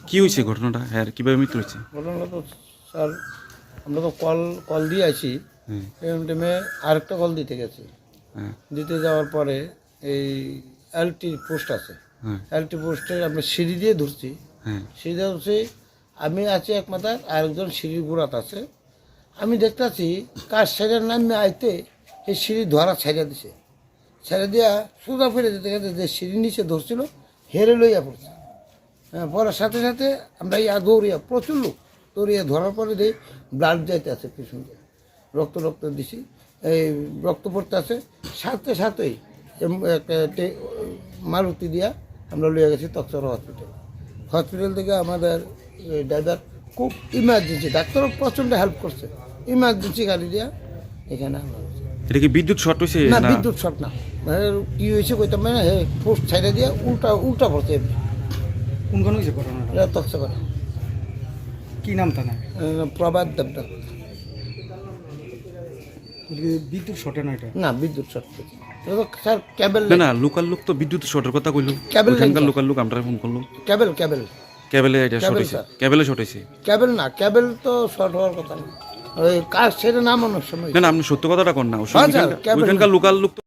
কি হয়েছে ঘটনাটা? হ্যাঁ, কিভাবে মৃত্যু হয়েছে? ঘটনাটা তো স্যার আমরা তো কল দিয়ে আসি। হ্যাঁ, এই টাইমে আরেকটা কল দিতে গেছি। হ্যাঁ, দিতে যাওয়ার পরে এই এলটি পোস্ট আছে, হ্যাঁ, এলটি পোস্টে আমরা সিঁড়ি দিয়ে ধরছি। হ্যাঁ, সিঁড়ি দিয়ে ধরছি, আমি আছি এক মাথায়, আরেকজন সিঁড়ির গোড়াত আছে। আমি দেখতেছি কার সাইডের নামে আইতে এই সিঁড়ি ধরা ছাইড়া দিছে। ছেড়ে দিয়া সোজা ফিরে যেতে গেছে, যে সিঁড়ি নিচে ধরছিল হেরে লইয়া পড়ছে। হ্যাঁ, পড়ার সাথে সাথে আমরা দৌড়িয়া, প্রচুর লোক দৌড়িয়া ধরার পরে দেখি ব্লাড যাইতে আছে পিছন দিয়ে, রক্ত দিছি, এই রক্ত পড়তে আছে। সাথে সাথেই একটা মারুতি দিয়া আমরা লইয়া গেছি তক্সর হসপিটাল থেকে। আমাদের ড্রাইভার খুব ইমার্জেন্সি, ডাক্তারও প্রচণ্ড হেল্প করছে, ইমার্জেন্সি গাড়ি দিয়া এখানে আমরা গেছি। এটা কি বিদ্যুৎ শর্ট হয়েছে? না, বিদ্যুৎ শট না, মানে কি হয়েছে কইতাম না, হে পোস্ট ছাইড়া দিয়ে উল্টা পড়ছে। কোনখানে হয়েছে ঘটনাটা? এটা তক্সর কি নাম তা না? প্রবাদ দেবনাথ। বিদ্যুৎ শটে না এটা? না, বিদ্যুৎ শট করছে। এটা তো স্যার কেবল না, লোকাল লোক তো বিদ্যুৎ শর্টের কথা কইলো। কেবল ওখানকার লাইন। লোকাল লোক আমরা ফোন করলো, কেবল কেবলে এটা শর্ট কেবল, হয়েছে, স্যার। কেবলে শর্ট হয়েছে। কেবল না, কেবল তো শর্ট হওয়ার কথা না, ওই কাজ সেটা নাম অনেক সময়। না, আপনি সত্য কথাটা কোন না, হ্যাঁ, স্যার, কেবল। ওইখানকার লোকাল লোক তো